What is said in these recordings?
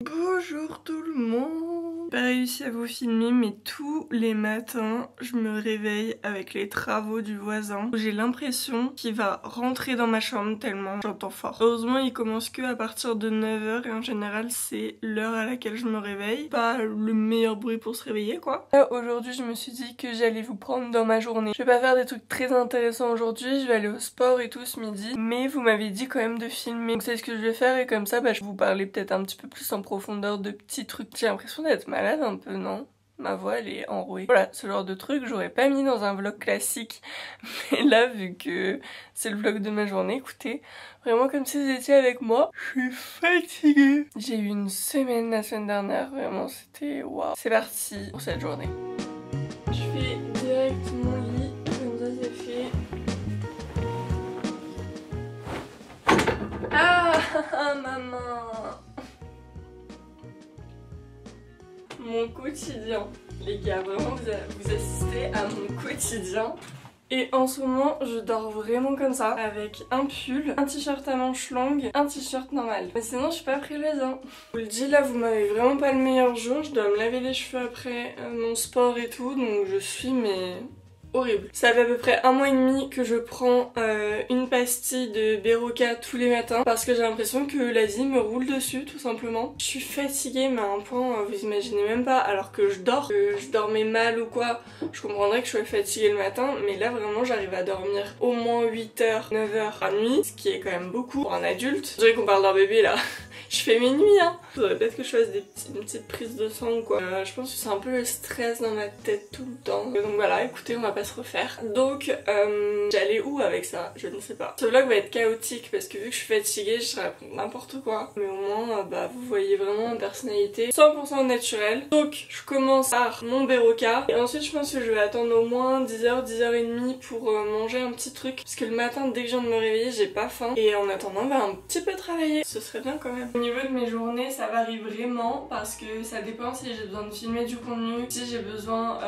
Bonjour tout le monde. J'ai pas réussi à vous filmer mais tous les matins je me réveille avec les travaux du voisin. J'ai l'impression qu'il va rentrer dans ma chambre tellement j'entends fort. Heureusement il commence que à partir de 9 h et en général c'est l'heure à laquelle je me réveille. Pas le meilleur bruit pour se réveiller quoi. Là aujourd'hui je me suis dit que j'allais vous prendre dans ma journée. Je vais pas faire des trucs très intéressants aujourd'hui, je vais aller au sport et tout ce midi. Mais vous m'avez dit quand même de filmer. Donc c'est ce que je vais faire et comme ça je vais vous parler peut-être un petit peu plus en profondeur de petits trucs. J'ai l'impression d'être malade un peu, non? Ma voix elle est enrouée. Voilà, ce genre de truc j'aurais pas mis dans un vlog classique. Mais là vu que c'est le vlog de ma journée, écoutez, vraiment comme si vous étiez avec moi. Je suis fatiguée. J'ai eu une semaine la semaine dernière, vraiment c'était waouh. C'est parti pour cette journée. Je fais direct mon lit, comme ça c'est fait. Ah maman. Mon quotidien. Les gars, vraiment vous assistez à mon quotidien. Et en ce moment, je dors vraiment comme ça, avec un pull, un t-shirt à manches longues, un t-shirt normal. Mais sinon, je suis pas frileuse, hein. Je vous le dis, là, vous m'avez vraiment pas le meilleur jour. Je dois me laver les cheveux après mon sport et tout, donc je suis mais horrible. Ça fait à peu près 1 mois et demi que je prends une pastille de Berocca tous les matins parce que j'ai l'impression que la vie me roule dessus tout simplement. Je suis fatiguée mais à un point vous imaginez même pas, alors que je dors, que je dormais mal ou quoi, je comprendrais que je sois fatiguée le matin, mais là vraiment j'arrive à dormir au moins 8 h, 9 h à nuit, ce qui est quand même beaucoup pour un adulte. Je dirais qu'on parle d'un bébé là. Je fais mes nuits hein. Faudrait peut-être que je fasse une petite prise de sang ou quoi. Je pense que c'est un peu le stress dans ma tête tout le temps. Donc voilà, écoutez, on va pas se refaire. Donc j'allais où avec ça? Je ne sais pas. Ce vlog va être chaotique parce que vu que je suis fatiguée, je raconte n'importe quoi. Mais au moins, vous voyez vraiment ma personnalité 100% naturelle. Donc je commence par mon Berocca. Et ensuite je pense que je vais attendre au moins 10 h, 10 h 30 pour manger un petit truc. Parce que le matin, dès que je viens de me réveiller, j'ai pas faim. Et en attendant, un petit peu travailler. Ce serait bien quand même. Au niveau de mes journées, ça varie vraiment parce que ça dépend si j'ai besoin de filmer du contenu, si j'ai besoin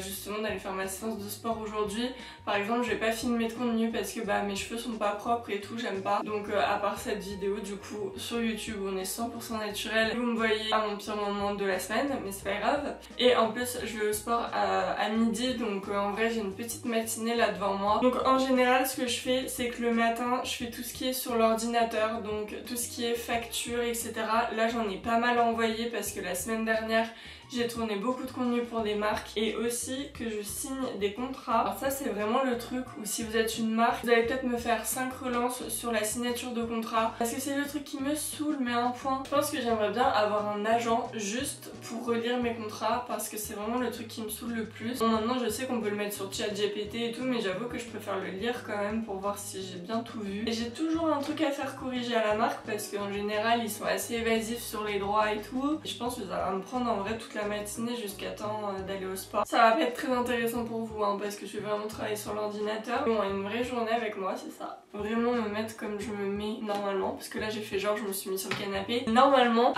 justement d'aller faire ma séance de sport aujourd'hui. Par exemple, je vais pas filmer de contenu parce que mes cheveux sont pas propres et tout, j'aime pas. Donc à part cette vidéo, du coup, sur YouTube, on est 100% naturel. Vous me voyez à mon pire moment de la semaine, mais c'est pas grave. Et en plus, je vais au sport à midi, donc en vrai, j'ai une petite matinée là devant moi. Donc en général, ce que je fais, c'est que le matin, je fais tout ce qui est sur l'ordinateur, donc tout ce qui est facture, etc. Là j'en ai pas mal envoyé parce que la semaine dernière j'ai tourné beaucoup de contenu pour des marques et aussi que je signe des contrats. Alors ça c'est vraiment le truc où si vous êtes une marque, vous allez peut-être me faire 5 relances sur la signature de contrat parce que c'est le truc qui me saoule mais à un point. Je pense que j'aimerais bien avoir un agent juste pour relire mes contrats parce que c'est vraiment le truc qui me saoule le plus. Bon, maintenant je sais qu'on peut le mettre sur ChatGPT et tout, mais j'avoue que je préfère le lire quand même pour voir si j'ai bien tout vu. Et j'ai toujours un truc à faire corriger à la marque parce qu'en général ils sont assez évasifs sur les droits et tout. Et je pense que ça va me prendre en vrai toute la matinée jusqu'à temps d'aller au sport. Ça va pas être très intéressant pour vous hein, parce que je vais vraiment travailler sur l'ordinateur. Bon, une vraie journée avec moi, c'est ça. Vraiment me mettre comme je me mets normalement parce que là j'ai fait genre je me suis mis sur le canapé. Normalement,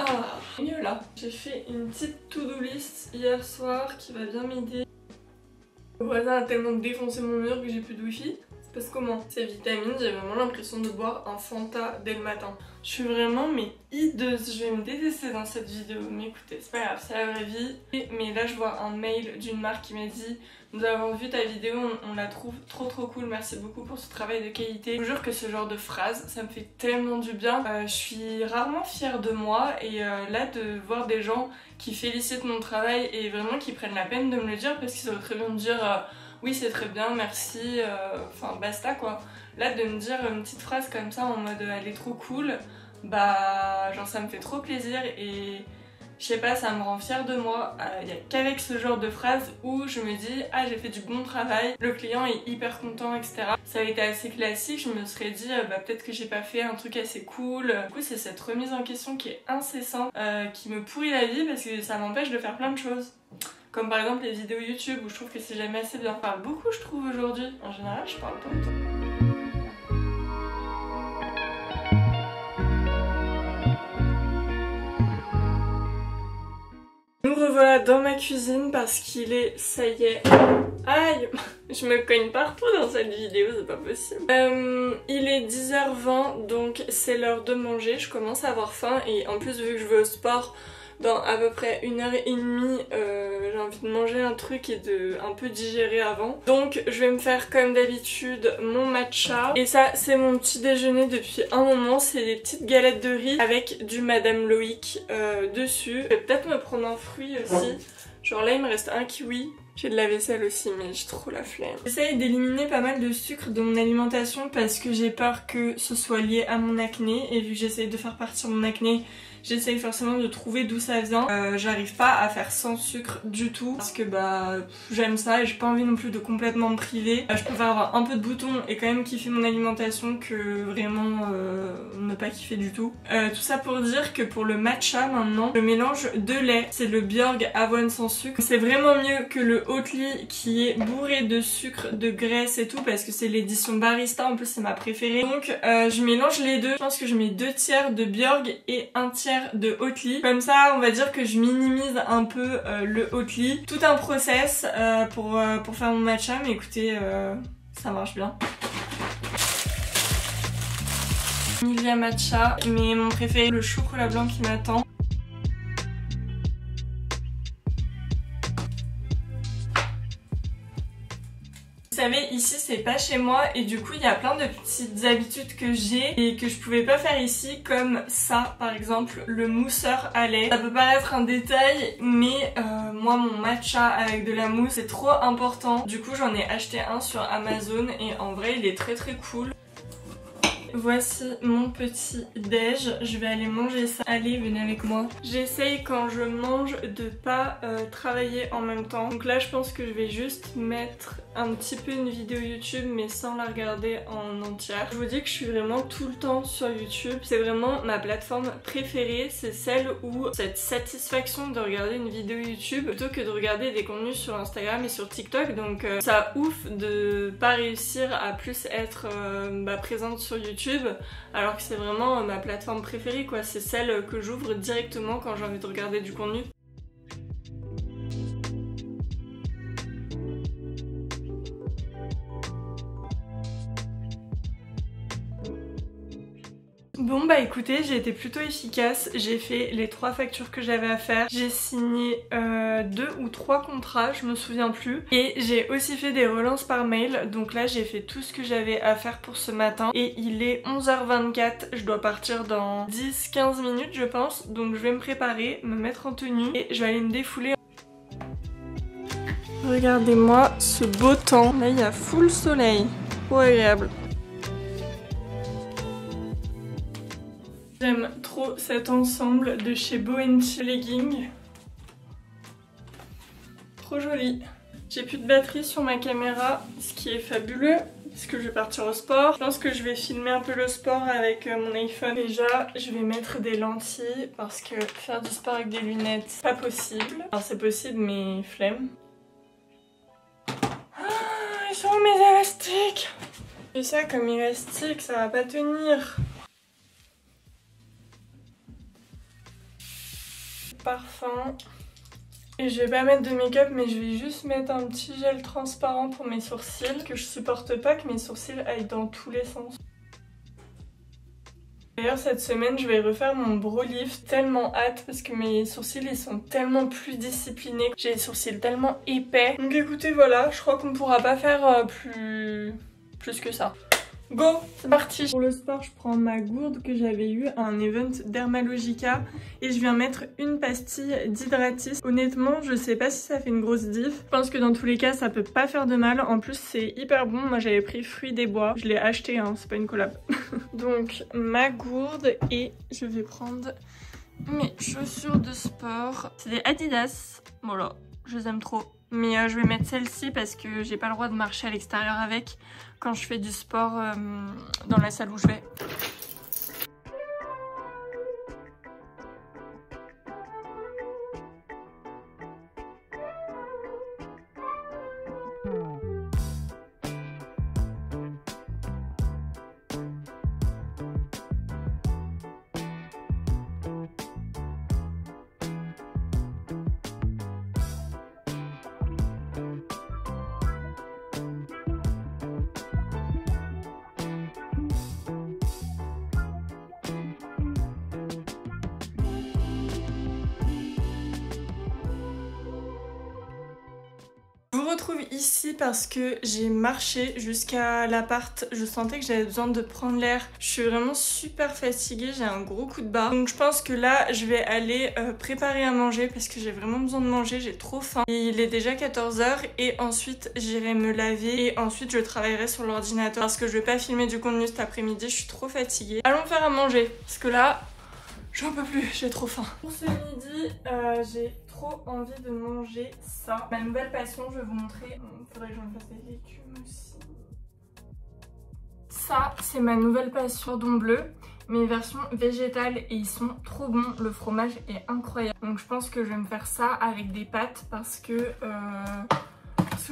mieux là. J'ai fait une petite to-do list hier soir qui va bien m'aider. Le voisin a tellement défoncé mon mur que j'ai plus de wifi. Parce que comment? Ces vitamines, j'ai vraiment l'impression de boire un Fanta dès le matin. Je suis vraiment hideuse, je vais me détester dans cette vidéo, mais écoutez, c'est pas grave, c'est la vraie vie. Mais là je vois un mail d'une marque qui m'a dit: nous avons vu ta vidéo, on la trouve trop cool, merci beaucoup pour ce travail de qualité. Je vous jure que ce genre de phrase, ça me fait tellement du bien. Je suis rarement fière de moi et là de voir des gens qui félicitent mon travail et vraiment qui prennent la peine de me le dire parce qu'ils auraient très bien me dire oui c'est très bien, merci, enfin basta quoi. Là de me dire une petite phrase comme ça en mode elle est trop cool, genre ça me fait trop plaisir et je sais pas, ça me rend fière de moi. Il y a qu'avec ce genre de phrase où je me dis ah j'ai fait du bon travail, le client est hyper content etc. Ça a été assez classique, je me serais dit peut-être que j'ai pas fait un truc assez cool. Du coup c'est cette remise en question qui est incessante, qui me pourrit la vie parce que ça m'empêche de faire plein de choses. Comme par exemple les vidéos YouTube où je trouve que c'est jamais assez bien. Je parle beaucoup je trouve aujourd'hui. En général je parle pas autant. Nous revoilà dans ma cuisine parce qu'il est, ça y est, aïe, je me cogne partout dans cette vidéo, c'est pas possible. Il est 10h20 donc c'est l'heure de manger, je commence à avoir faim et en plus vu que je vais au sport dans à peu près 1h30, j'ai envie de manger un truc et de un peu digérer avant. Donc je vais me faire comme d'habitude mon matcha. Et ça c'est mon petit déjeuner depuis un moment, c'est des petites galettes de riz avec du Madame Loïc dessus. Je vais peut-être me prendre un fruit aussi. Genre là il me reste un kiwi. J'ai de la vaisselle aussi mais j'ai trop la flemme. J'essaye d'éliminer pas mal de sucre de mon alimentation parce que j'ai peur que ce soit lié à mon acné. Et vu que j'essaye de faire partir mon acné, j'essaye forcément de trouver d'où ça vient. J'arrive pas à faire sans sucre du tout parce que bah j'aime ça et j'ai pas envie non plus de complètement me priver. Je préfère avoir un peu de boutons et quand même kiffer mon alimentation que vraiment ne pas kiffer du tout. Tout ça pour dire que pour le matcha maintenant, le mélange de lait, c'est le Björg avoine sans sucre. C'est vraiment mieux que le Oatly qui est bourré de sucre, de graisse et tout parce que c'est l'édition barista, en plus c'est ma préférée. Donc je mélange les deux. Je pense que je mets 2 tiers de Björg et 1 tiers de Oatly. Comme ça on va dire que je minimise un peu le Oatly. Tout un process pour faire mon matcha mais écoutez ça marche bien. Milia matcha, mais mon préféré le chocolat blanc qui m'attend. Vous savez, ici c'est pas chez moi et du coup il y a plein de petites habitudes que j'ai et que je pouvais pas faire ici, comme ça par exemple, le mousseur à lait. Ça peut paraître un détail mais moi mon matcha avec de la mousse c'est trop important. Du coup j'en ai acheté un sur Amazon et en vrai il est très cool. Voici mon petit déj, je vais aller manger ça. Allez, venez avec moi. J'essaye quand je mange de pas travailler en même temps. Donc là je pense que je vais juste mettre un petit peu une vidéo YouTube mais sans la regarder en entière. Je vous dis que je suis vraiment tout le temps sur YouTube. C'est vraiment ma plateforme préférée. C'est celle où cette satisfaction de regarder une vidéo YouTube plutôt que de regarder des contenus sur Instagram et sur TikTok. Donc ça ouf de pas réussir à plus être présente sur YouTube alors que c'est vraiment ma plateforme préférée quoi, c'est celle que j'ouvre directement quand j'ai envie de regarder du contenu. Bon bah écoutez, j'ai été plutôt efficace, j'ai fait les 3 factures que j'avais à faire, j'ai signé 2 ou 3 contrats, je me souviens plus, et j'ai aussi fait des relances par mail, donc là j'ai fait tout ce que j'avais à faire pour ce matin, et il est 11h24, je dois partir dans 10-15 minutes je pense, donc je vais me préparer, me mettre en tenue, et je vais aller me défouler. Regardez-moi ce beau temps, là il y a full soleil, trop agréable. J'aime trop cet ensemble de chez Boenchi Leggings. Trop joli. J'ai plus de batterie sur ma caméra, ce qui est fabuleux parce que je vais partir au sport. Je pense que je vais filmer un peu le sport avec mon iPhone. Déjà, je vais mettre des lentilles parce que faire du sport avec des lunettes, pas possible. Alors c'est possible mais flemme. Ah, ils sont où mes élastiques? Et ça comme élastique, ça va pas tenir. Parfum. Et je vais pas mettre de make-up mais je vais juste mettre un petit gel transparent pour mes sourcils parce que je supporte pas que mes sourcils aillent dans tous les sens. D'ailleurs cette semaine je vais refaire mon brow lift, tellement hâte parce que mes sourcils ils sont tellement plus disciplinés, j'ai les sourcils tellement épais. Donc écoutez voilà, je crois qu'on pourra pas faire plus que ça. Go, c'est parti. Pour le sport, je prends ma gourde que j'avais eue à un event Dermalogica et je viens mettre une pastille d'Hydratis. Honnêtement, je sais pas si ça fait une grosse diff. Je pense que dans tous les cas, ça peut pas faire de mal. En plus, c'est hyper bon. Moi, j'avais pris Fruits des Bois. Je l'ai acheté, hein, c'est pas une collab. Donc, ma gourde et je vais prendre mes chaussures de sport. C'est des Adidas. Voilà, je les aime trop. Mais je vais mettre celle-ci parce que j'ai pas le droit de marcher à l'extérieur avec quand je fais du sport dans la salle où je vais. Je vous retrouve ici parce que j'ai marché jusqu'à l'appart. Je sentais que j'avais besoin de prendre l'air. Je suis vraiment super fatiguée, j'ai un gros coup de barre. Donc je pense que là, je vais aller préparer à manger parce que j'ai vraiment besoin de manger, j'ai trop faim. Et il est déjà 14 h et ensuite j'irai me laver et ensuite je travaillerai sur l'ordinateur parce que je vais pas filmer du contenu cet après-midi, je suis trop fatiguée. Allons faire à manger parce que là, j'en peux plus, j'ai trop faim. Pour ce midi, j'ai trop envie de manger ça. Ma nouvelle passion, je vais vous montrer. Il faudrait que je me fasse des légumes aussi. Ça, c'est ma nouvelle passion, cordon bleu, mais version végétale et ils sont trop bons. Le fromage est incroyable. Donc je pense que je vais me faire ça avec des pâtes parce que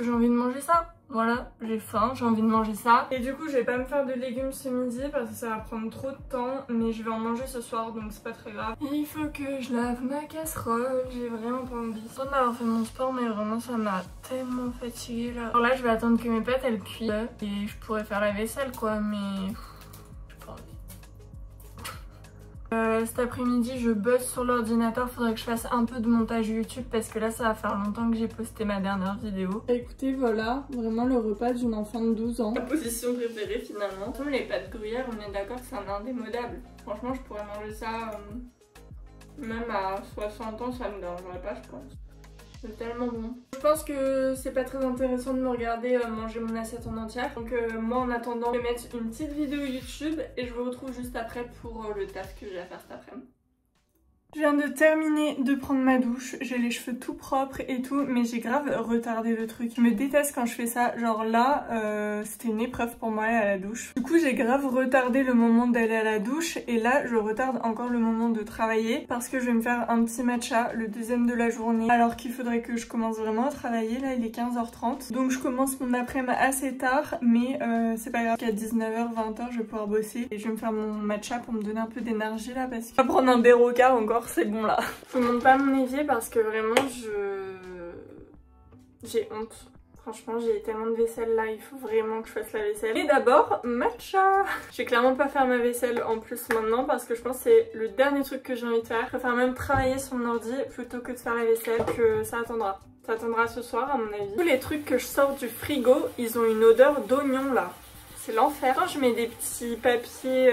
j'ai envie de manger ça. Voilà, j'ai faim, j'ai envie de manger ça. Et du coup, je vais pas me faire de légumes ce midi parce que ça va prendre trop de temps. Mais je vais en manger ce soir, donc c'est pas très grave. Il faut que je lave ma casserole, j'ai vraiment pas envie. Je suis d'avoir fait mon sport, mais vraiment ça m'a tellement fatiguée là. Alors là, je vais attendre que mes pâtes elles cuisent et je pourrais faire la vaisselle quoi, mais j'ai pas envie. Cet après-midi je bosse sur l'ordinateur, faudrait que je fasse un peu de montage YouTube parce que là ça va faire longtemps que j'ai posté ma dernière vidéo. Écoutez voilà, vraiment le repas d'une enfant de 12 ans. Ma position préférée finalement. Comme les pâtes gruyère, on est d'accord que c'est un indémodable. Franchement je pourrais manger ça même à 60 ans, ça me dérangerait pas je pense. C'est tellement bon. Je pense que c'est pas très intéressant de me regarder manger mon assiette en entière. Donc moi en attendant, je vais mettre une petite vidéo YouTube et je vous retrouve juste après pour le taf que j'ai à faire cet après-midi. Je viens de terminer de prendre ma douche, j'ai les cheveux tout propres et tout, mais j'ai grave retardé le truc. Je me déteste quand je fais ça, genre là, c'était une épreuve pour moi aller à la douche. Du coup j'ai grave retardé le moment d'aller à la douche et là je retarde encore le moment de travailler parce que je vais me faire un petit matcha, le deuxième de la journée, alors qu'il faudrait que je commence vraiment à travailler. Là il est 15 h 30, donc je commence mon après-midi assez tard, mais c'est pas grave, qu'à 19 h 20 h je vais pouvoir bosser et je vais me faire mon matcha pour me donner un peu d'énergie là parce que je vais prendre un Berocca encore. C'est bon là. Je vous montre pas mon évier parce que vraiment j'ai honte. Franchement j'ai tellement de vaisselle là, il faut vraiment que je fasse la vaisselle. Et d'abord matcha. Je vais clairement pas faire ma vaisselle en plus maintenant parce que je pense que c'est le dernier truc que j'ai envie de faire. Je préfère même travailler sur mon ordi plutôt que de faire la vaisselle, que ça attendra. Ça attendra ce soir à mon avis. Tous les trucs que je sors du frigo, ils ont une odeur d'oignon là. C'est l'enfer. Quand je mets des petits papiers...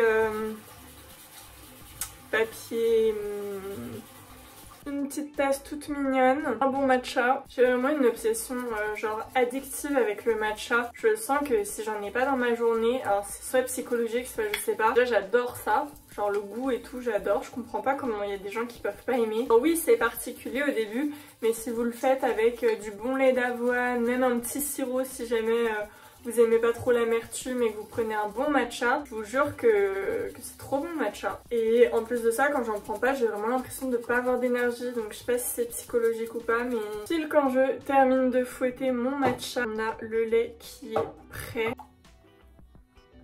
une petite tasse toute mignonne, un bon matcha. J'ai vraiment une obsession genre addictive avec le matcha. Je sens que si j'en ai pas dans ma journée, alors c'est soit psychologique, soit je sais pas. Déjà j'adore ça, genre le goût et tout j'adore. Je comprends pas comment il y a des gens qui peuvent pas aimer. Alors oui c'est particulier au début, mais si vous le faites avec du bon lait d'avoine, même un petit sirop si jamais... vous aimez pas trop l'amertume et que vous prenez un bon matcha, je vous jure que c'est trop bon matcha. Et en plus de ça, quand j'en prends pas, j'ai vraiment l'impression de pas avoir d'énergie. Donc je sais pas si c'est psychologique ou pas, mais pile quand je termine de fouetter mon matcha, on a le lait qui est prêt.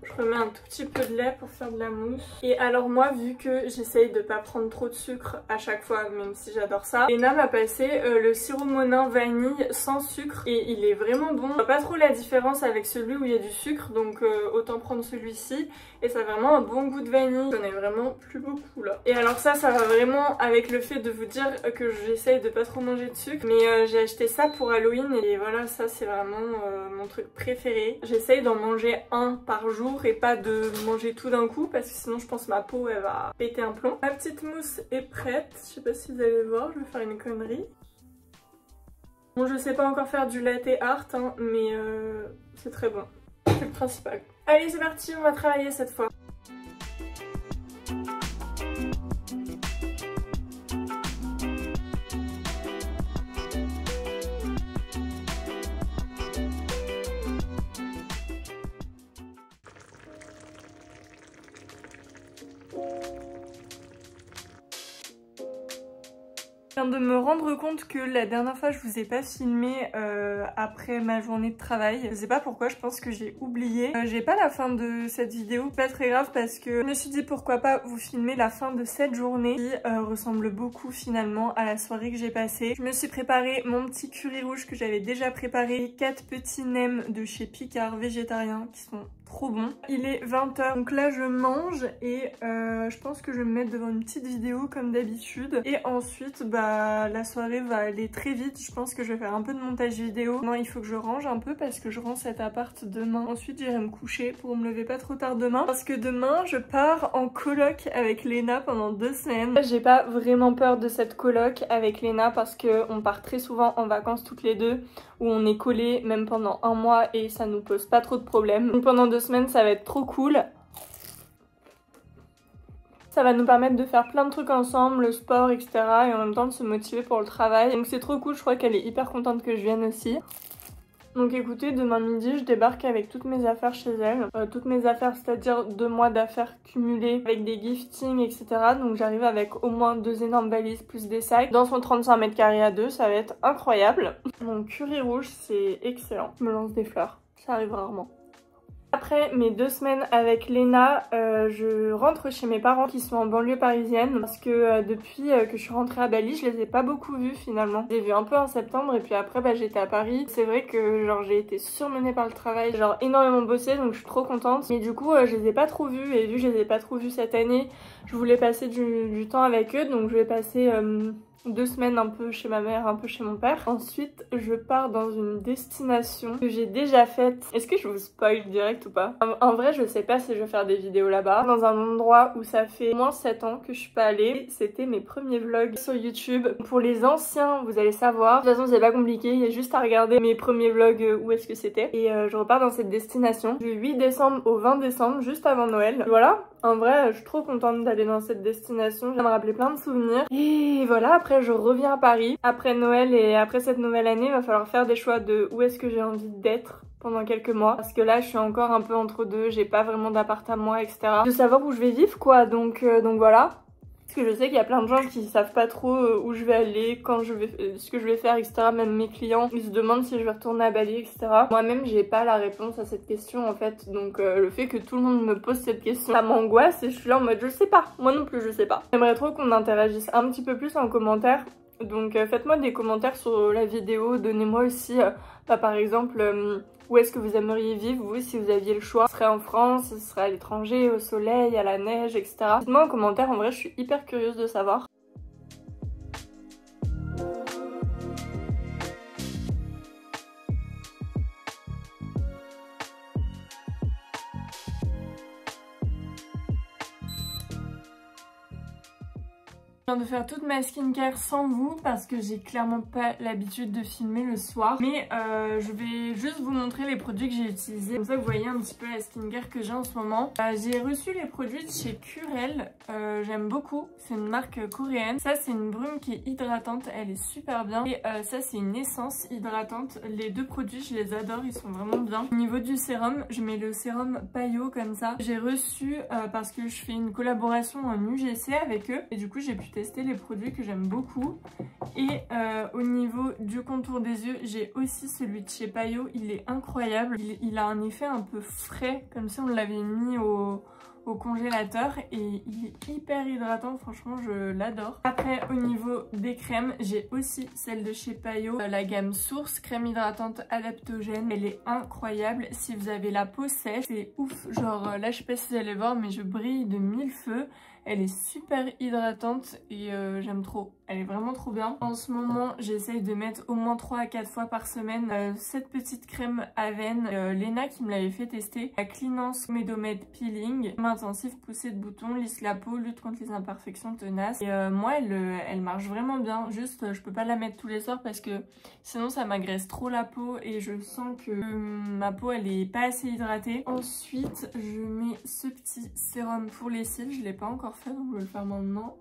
Je remets un tout petit peu de lait pour faire de la mousse. Et alors moi, vu que j'essaye de pas prendre trop de sucre à chaque fois, même si j'adore ça, Léna m'a passé le sirop Monin vanille sans sucre et il est vraiment bon. Je vois pas trop la différence avec celui où il y a du sucre, donc autant prendre celui-ci. Et ça a vraiment un bon goût de vanille. J'en ai vraiment plus beaucoup là. Et alors ça va vraiment avec le fait de vous dire que j'essaye de pas trop manger de sucre. Mais j'ai acheté ça pour Halloween et voilà, ça c'est vraiment mon truc préféré. J'essaye d'en manger un par jour et pas de manger tout d'un coup parce que sinon je pense que ma peau elle va péter un plomb. Ma petite mousse est prête. Je sais pas si vous allez voir, je vais faire une connerie. Bon, je sais pas encore faire du latte art, hein, mais c'est très bon. C'est le principal. Allez, c'est parti, on va travailler cette fois. Je viens de me rendre compte que la dernière fois je vous ai pas filmé après ma journée de travail. Je sais pas pourquoi, je pense que j'ai oublié. J'ai pas la fin de cette vidéo, pas très grave parce que je me suis dit pourquoi pas vous filmer la fin de cette journée qui ressemble beaucoup finalement à la soirée que j'ai passée. Je me suis préparé mon petit curry rouge que j'avais déjà préparé, 4 petits nems de chez Picard végétariens qui sont trop bon. Il est 20 h, donc là je mange et je pense que je vais me mettre devant une petite vidéo comme d'habitude. Et ensuite bah la soirée va aller très vite, je pense que je vais faire un peu de montage vidéo. Non, il faut que je range un peu parce que je rends cet appart demain. Ensuite j'irai me coucher pour me lever pas trop tard demain, parce que demain je pars en coloc avec Léna pendant 2 semaines. J'ai pas vraiment peur de cette coloc avec Léna parce que on part très souvent en vacances toutes les deux, où on est collés même pendant 1 mois et ça nous pose pas trop de problèmes. Donc pendant 2 semaines ça va être trop cool. Ça va nous permettre de faire plein de trucs ensemble, le sport, etc. et en même temps de se motiver pour le travail. Donc c'est trop cool, je crois qu'elle est hyper contente que je vienne aussi. Donc écoutez, demain midi je débarque avec toutes mes affaires chez elle. Toutes mes affaires, c'est-à-dire 2 mois d'affaires cumulées avec des giftings, etc. Donc j'arrive avec au moins 2 énormes valises plus des sacs. Dans son 35 mètres carrés à 2, ça va être incroyable. Mon curry rouge, c'est excellent. Je me lance des fleurs, ça arrive rarement. Après mes 2 semaines avec Léna, je rentre chez mes parents qui sont en banlieue parisienne parce que depuis que je suis rentrée à Bali, je les ai pas beaucoup vus finalement. J'ai vu un peu en septembre et puis après bah, j'étais à Paris. C'est vrai que genre j'ai été surmenée par le travail, genre énormément bossé, donc je suis trop contente. Mais du coup je les ai pas trop vus et vu que je les ai pas trop vus cette année, je voulais passer du temps avec eux, donc je vais passer 2 semaines un peu chez ma mère, un peu chez mon père. Ensuite, je pars dans une destination que j'ai déjà faite. Est-ce que je vous spoil direct ou pas? En vrai, je sais pas si je vais faire des vidéos là-bas. Dans un endroit où ça fait au moins 7 ans que je suis pas allée. C'était mes premiers vlogs sur YouTube. Pour les anciens, vous allez savoir. De toute façon, c'est pas compliqué. Il y a juste à regarder mes premiers vlogs où est-ce que c'était. Et je repars dans cette destination du 8 décembre au 20 décembre, juste avant Noël. Voilà. En vrai, je suis trop contente d'aller dans cette destination. Ça me rappelait plein de souvenirs. Et voilà, après je reviens à Paris. Après Noël et après cette nouvelle année, il va falloir faire des choix de où est-ce que j'ai envie d'être pendant quelques mois. Parce que là, je suis encore un peu entre deux. J'ai pas vraiment d'appart à moi, etc. De savoir où je vais vivre, quoi. Donc voilà. Parce que je sais qu'il y a plein de gens qui savent pas trop où je vais aller, quand je vais, ce que je vais faire, etc. Même mes clients, ils se demandent si je vais retourner à Bali, etc. Moi-même, j'ai pas la réponse à cette question en fait. Donc le fait que tout le monde me pose cette question, ça m'angoisse et je suis là en mode je sais pas. Moi non plus, je sais pas. J'aimerais trop qu'on interagisse un petit peu plus en commentaire. Donc faites-moi des commentaires sur la vidéo, donnez-moi aussi par exemple où est-ce que vous aimeriez vivre vous si vous aviez le choix. Ce serait en France, ce serait à l'étranger, au soleil, à la neige, etc. Dites-moi en commentaire, en vrai je suis hyper curieuse de savoir. Je viens de faire toute ma skincare sans vous parce que j'ai clairement pas l'habitude de filmer le soir. Mais je vais juste vous montrer les produits que j'ai utilisés. Comme ça vous voyez un petit peu la skincare que j'ai en ce moment. J'ai reçu les produits de chez Curel. J'aime beaucoup. C'est une marque coréenne. Ça c'est une brume qui est hydratante. Elle est super bien. Et ça c'est une essence hydratante. Les deux produits je les adore. Ils sont vraiment bien. Au niveau du sérum, je mets le sérum Payo comme ça. J'ai reçu parce que je fais une collaboration en UGC avec eux. Et du coup j'ai pu tester les produits que j'aime beaucoup. Et au niveau du contour des yeux, j'ai aussi celui de chez Payo. Il est incroyable. Il a un effet un peu frais, comme si on l'avait mis au congélateur et il est hyper hydratant, franchement je l'adore. Après au niveau des crèmes, j'ai aussi celle de chez Payo, la gamme Source, crème hydratante adaptogène. Elle est incroyable si vous avez la peau sèche, c'est ouf. Genre là je sais pas si vous allez voir mais je brille de 1000 feux. Elle est super hydratante et j'aime trop. Elle est vraiment trop bien. En ce moment, j'essaye de mettre au moins 3 à 4 fois par semaine cette petite crème Aven. Léna qui me l'avait fait tester. La Cleanance Medomède Peeling. Crème intensive, poussée de boutons, lisse la peau, lutte contre les imperfections tenaces. Et moi, elle marche vraiment bien. Juste, je peux pas la mettre tous les soirs parce que sinon ça m'agresse trop la peau et je sens que ma peau, elle est pas assez hydratée. Ensuite, je mets ce petit sérum pour les cils. Je l'ai pas encore fait, donc je vais le faire maintenant.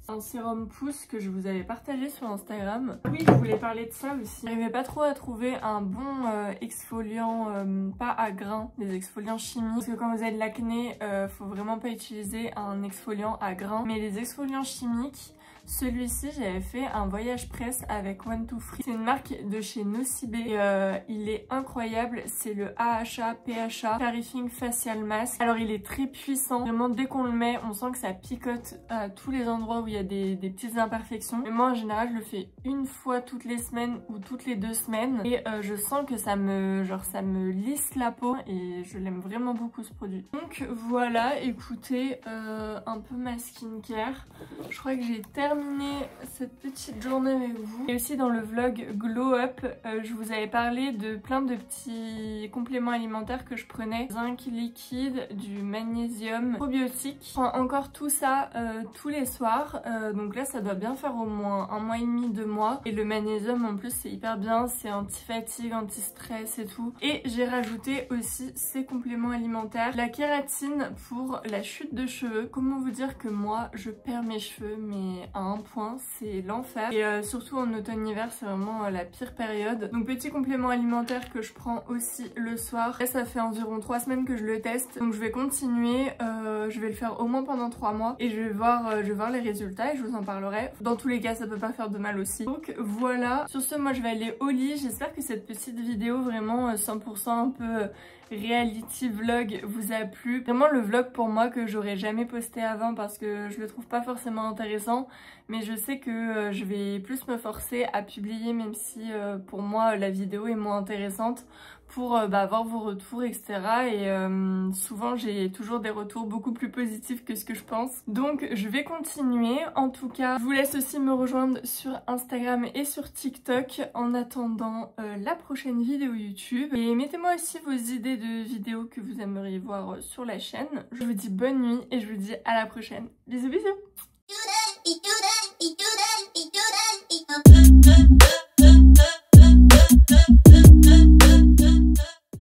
Un sérum pousse que je vous avais partagé sur Instagram. Oui, je voulais parler de ça aussi. J'arrivais pas trop à trouver un bon exfoliant, pas à grains, des exfoliants chimiques. Parce que quand vous avez de l'acné, faut vraiment pas utiliser un exfoliant à grains. Mais les exfoliants chimiques Celui-ci, j'avais fait un voyage presse avec One to Free. C'est une marque de chez Nocibé et il est incroyable. C'est le AHA PHA Clarifying Facial Mask. Alors il est très puissant. Vraiment, dès qu'on le met, on sent que ça picote à tous les endroits où il y a des petites imperfections. Mais moi, en général, je le fais une fois toutes les semaines ou toutes les 2 semaines. Et je sens que ça me lisse la peau et je l'aime vraiment beaucoup ce produit. Donc voilà, écoutez, un peu ma skincare. Je crois que j'ai terminé cette petite journée avec vous. Et aussi dans le vlog Glow Up, je vous avais parlé de plein de petits compléments alimentaires que je prenais. Zinc liquide, du magnésium, probiotiques. Je prends encore tout ça tous les soirs. Donc là, ça doit bien faire au moins 1 mois et demi, 2 mois. Et le magnésium en plus, c'est hyper bien. C'est anti-fatigue, anti-stress et tout. Et j'ai rajouté aussi ces compléments alimentaires. La kératine pour la chute de cheveux. Comment vous dire que moi, je perds mes cheveux, mais à un point, c'est l'enfer. Et surtout en automne-hiver, c'est vraiment la pire période. Donc petit complément alimentaire que je prends aussi le soir. Là, ça fait environ 3 semaines que je le teste. Donc je vais continuer. Je vais le faire au moins pendant 3 mois. Et je vais voir les résultats et je vous en parlerai. Dans tous les cas, ça peut pas faire de mal aussi. Donc voilà. Sur ce, moi, je vais aller au lit. J'espère que cette petite vidéo, vraiment 100% un peu reality vlog vous a plu. Vraiment le vlog pour moi que j'aurais jamais posté avant parce que je le trouve pas forcément intéressant, mais je sais que je vais plus me forcer à publier, même si pour moi la vidéo est moins intéressante, pour avoir vos retours, etc. Et souvent j'ai toujours des retours beaucoup plus positifs que ce que je pense. Donc je vais continuer. En tout cas, je vous laisse aussi me rejoindre sur Instagram et sur TikTok en attendant la prochaine vidéo YouTube. Et mettez-moi aussi vos idées de vidéos que vous aimeriez voir sur la chaîne. Je vous dis bonne nuit et je vous dis à la prochaine. Bisous bisous.